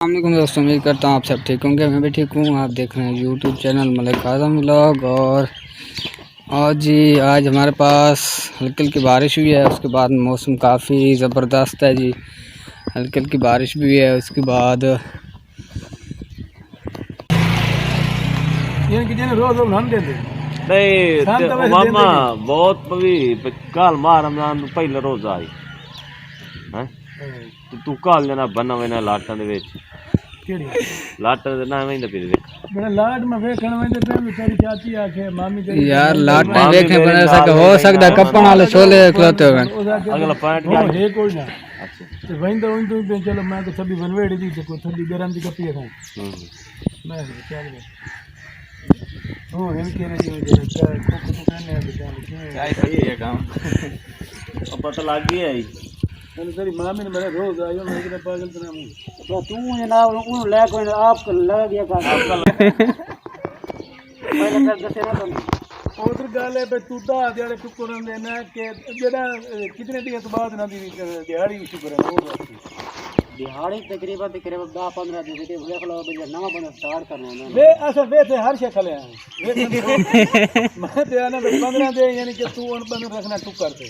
अस्सलामुअलैकुम दोस्तों, उम्मीद करता हूँ आप सब ठीक होंगे। मैं भी ठीक हूँ। आप देख रहे हैं यूट्यूब चैनल मलिक आज़म व्लॉग। और आज हमारे पास हल्की हल्की बारिश हुई है। उसके बाद मौसम काफ़ी ज़बरदस्त है जी। हल्की हल्की बारिश भी है। उसके बाद नहीं मामा बहुत काल मार रमजान पहला रोजा आई है। तू काल जना बना वेना लाटां दे विच केड़ी लाटां दे ना वेंदा फिर देख बड़ा लाट में वेखण वेंदे पे तेरी चाची आखे मामी तेरी यार लाट में वेखने बना सके हो सकदा कपन वाले छोले खलोते हो अगला पॉइंट क्या है कोई ना। अच्छा तो वेंदा उन तो चलो मैं तो सभी बनवेड़ी दी तो थोड़ी गरम दी कपी खाऊं मैं क्या ओ इनके ने जो क्या को कहने हैं बेचारे चाय सही है काम अब पता लग गया है। मैंने तेरी मामी ने मेरे रोज आयो मैं किधर पागल तो ना हूं तो तू ये ना उन ले कोई आपको लग गया का पहले कर दसे ना तुम उधर गाले पे तू दा दिहाड़ी टुकड़ देना के जेड़ा कितने दिन बाद ना दी दिहाड़ी शुक्र है वो दिहाड़ी तकरीबन 10-15 दिन से देख लो बजे नवा बंदा स्टार्ट करना है वे ऐसा वे थे हर शे खले हैं मैं ते आना 15 दे यानी कि तू उन बंद रखना टू करते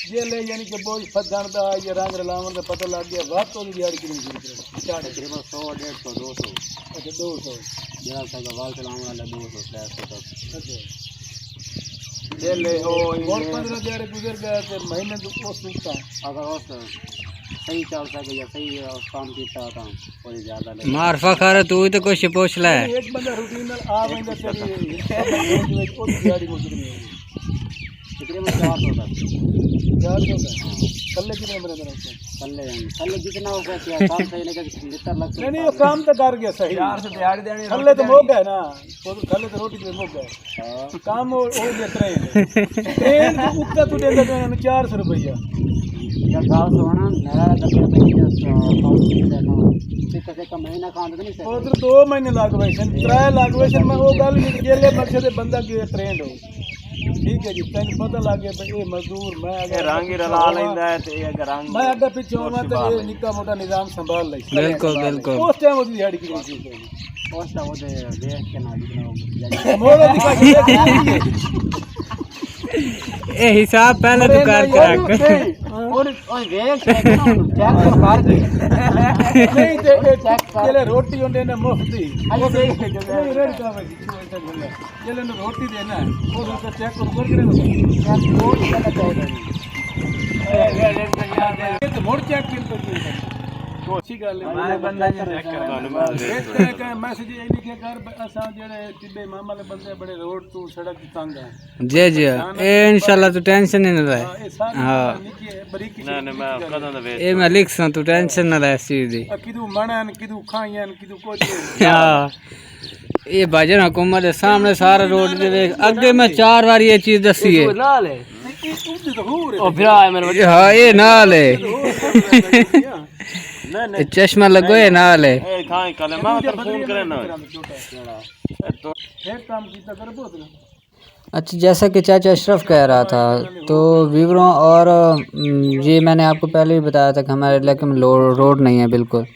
ये ले यानी कि बोझ फदन दा ये रंग रलावन का पता लग गया बात तो दिहाड़ी कितनी शुरू करे स्टार्ट तकरीबन 100 150 200 अच्छा 200 जरा सा वाल चलाने वाला 200 300 तक अच्छा ये ले हो और 15 दिहाड़ी गुजर गया तो महीने तो वो सूखता अगर उस सही चल सके या सही काम किया था थोड़ी ज्यादा ले मारफा खा रहा तू तो कुछ पूछ ले। एक बंदा रूटीन आ वेंदा तेरी ओ दिहाड़ी गुजरनी है तकरीबन 400 कल्ले कितने बने थे कल्ले जितना हो गया काम सही लगा लिटर लग नहीं वो काम तो कर गया सही यार से दिहाड़ी देनी कल्ले तो हो गया ना तो कल्ले तो रोटी पे हो गया काम हो गया ट्रेन उसका तू दे देना 400 रुपया या गांव सोना नया डब्बे पे कैसे का महीना काम तो नहीं उधर 2 महीने लागवे सन 3 लागवे सन मैं वो गल नहीं गेले मकसद बंदा की ट्रेंड हो ठीक है जी तेन पता लग गया भाई ये मजदूर मैं अगर रंग रला लेंदा है ते अगर रंग मैं अगर पीछे होवा तो ये निक्का मोटा निजाम संभाल ले बिल्कुल बिल्कुल उस टाइम वो दिहाड़ी की चीज है उस टाइम वो देख के ना दिखना मोड़ा दिखा के ए हिसाब पहले तो कर और वेख चेक मार के नहीं ते चले रोटी होंदे ने मुफ्ती वो रेड का भाई चले ने रोटी देना वो तो चेक कर करे वो चला चाहिए ए तो मोड़ चेक कर तो अच्छी गल है मैं बंदा चेक कर एक मैसेज ये लिखे कर असा जेड़े टिब्बे मामा ले बंदे बड़े रोड तू सड़क तंग है जी जी ए इंशाल्लाह तू टेंशन नहीं ले। हां ना ना मैं कदों दा वेट ए मैं लिख सा तू टेंशन ना ले सीधी किदू मनन किदू खायन किदू कुछ हां ये भाजन हुकूमत के सामने सारा रोड दे आगे मैं 4 बार ये चीज दसी है ओ फिर आए मेरे हां ये नाल है चश्मा लगो है नाल है ए खाए कल मैं फोन करे ना तो एक काम कीता कर बहुत। अच्छा, जैसा कि चाचा अशरफ कह रहा था तो व्यूअरों और ये मैंने आपको पहले ही बताया था कि हमारे इलाके में रोड नहीं है बिल्कुल।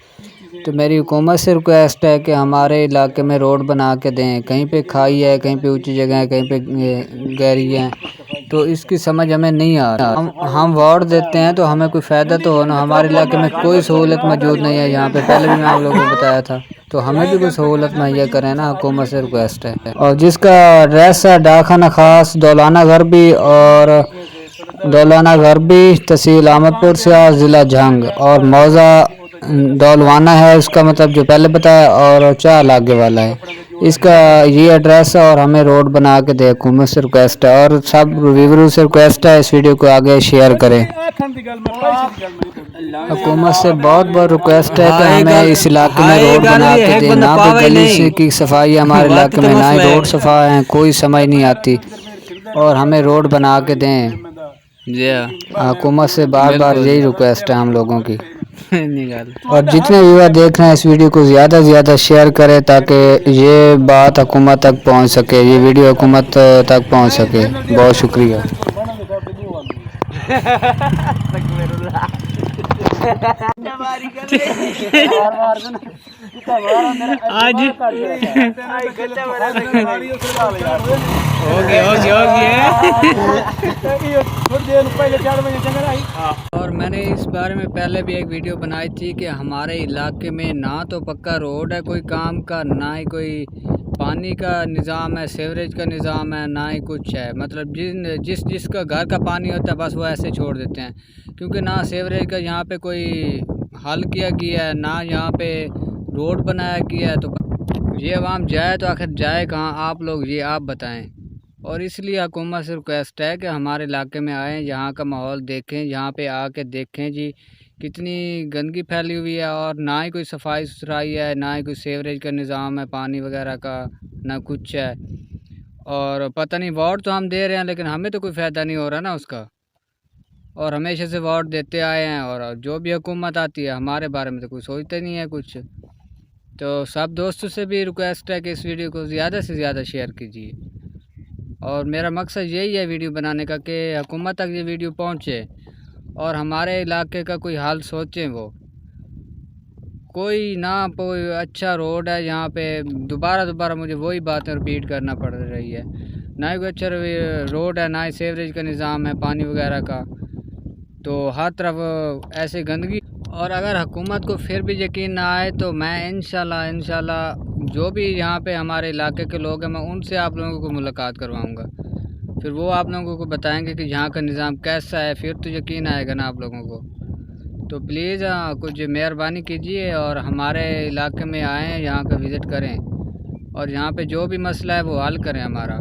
तो मेरी हुकूमत से रिक्वेस्ट है कि हमारे इलाके में रोड बना के दें। कहीं पे खाई है, कहीं पे ऊंची जगह है, कहीं पे गहरी है, तो इसकी समझ हमें नहीं आ रहा। हम वोट देते हैं तो हमें कोई फ़ायदा तो हो ना। हमारे इलाके में कोई सहूलत मौजूद नहीं है यहाँ पे, पहले भी मैं आप लोगों को बताया था। तो हमें भी कोई सहूलत मुहैया करें ना, हुकूमत से रिक्वेस्ट है। और जिसका एड्रेस है डाकखाना खास दौलाना गरबी और दौलाना गरबी तहसील अहमदपुर से ज़िला जंग और मौज़ा दौलवाना है उसका मतलब जो पहले बताया और 4 आगे वाला है इसका ये एड्रेस है। और हमें रोड बना के दे, हुकूमत से रिक्वेस्ट है और सब व्यूअरों से रिक्वेस्ट है इस वीडियो को आगे शेयर करें। हुकूमत से बहुत बहुत रिक्वेस्ट है कि हमें इस इलाके में रोड बना के दे। ना कोई गली की सफाई हमारे इलाके में, ना ही रोड सफा है, कोई समझ नहीं आती और हमें रोड बना के दें। हुकूमत से बार बार यही रिक्वेस्ट है हम लोगों की। और जितने व्यूअर देख रहे हैं इस वीडियो को ज़्यादा से ज़्यादा शेयर करें ताकि ये बात हुकूमत तक पहुंच सके, ये वीडियो हुकूमत तक पहुंच सके। बहुत शुक्रिया। आज और मैंने इस बारे में पहले भी एक वीडियो बनाई थी कि हमारे इलाके में ना तो पक्का रोड है कोई काम का, ना ही कोई पानी का निज़ाम है, सीवरेज का निज़ाम है, ना ही कुछ है। मतलब जिसका घर का पानी होता है बस वो ऐसे छोड़ देते हैं, क्योंकि ना सीवरेज का यहाँ पे कोई हल किया गया है, ना यहाँ पे रोड बनाया गया है। तो ये आवाम जाए तो आखिर जाए कहाँ, आप लोग ये आप बताएं। और इसलिए हुकूमत से रिक्वेस्ट है कि हमारे इलाके में आएँ, यहाँ का माहौल देखें, यहाँ पे आके देखें जी कितनी गंदगी फैली हुई है, और ना ही कोई सफाई सुथराई है, ना ही कोई सीवरेज का निज़ाम है पानी वगैरह का, ना कुछ है। और पता नहीं वोट तो हम दे रहे हैं लेकिन हमें तो कोई फ़ायदा नहीं हो रहा ना उसका, और हमेशा से वोट देते आए हैं, और जो भी हुकूमत आती है हमारे बारे में तो कोई सोचते नहीं है कुछ। तो सब दोस्तों से भी रिक्वेस्ट है कि इस वीडियो को ज़्यादा से ज़्यादा शेयर कीजिए, और मेरा मकसद यही है वीडियो बनाने का कि हुकूमत तक ये वीडियो पहुँचे और हमारे इलाके का कोई हाल सोचें। वो कोई ना कोई अच्छा रोड है यहाँ पे, दोबारा मुझे वही बातें रिपीट करना पड़ रही है, ना ही कोई अच्छा रोड है, ना ही सीवरेज का निज़ाम है पानी वगैरह का। तो हर तरफ ऐसे गंदगी। और अगर हुकूमत को फिर भी यकीन ना आए तो मैं इंशाल्लाह जो भी यहाँ पे हमारे इलाके के लोग हैं मैं उनसे आप लोगों को मुलाकात करवाऊँगा, फिर वो आप लोगों को बताएंगे कि यहाँ का निज़ाम कैसा है, फिर तो यकीन आएगा ना आप लोगों को। तो प्लीज़ कुछ मेहरबानी कीजिए और हमारे इलाके में आएँ, यहाँ का विज़िट करें, और यहाँ पे जो भी मसला है वो हल करें हमारा।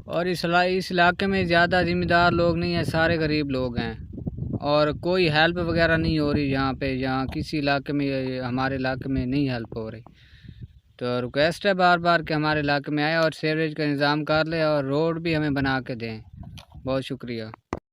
और इस इलाके में ज़्यादा ज़िम्मेदार लोग नहीं हैं, सारे गरीब लोग हैं, और कोई हेल्प वगैरह नहीं हो रही यहाँ किसी इलाके में, हमारे इलाके में नहीं हेल्प हो रही। तो रिक्वेस्ट है बार बार कि हमारे इलाके में आए और सीवरेज का इंतज़ाम कर ले और रोड भी हमें बना के दें। बहुत शुक्रिया।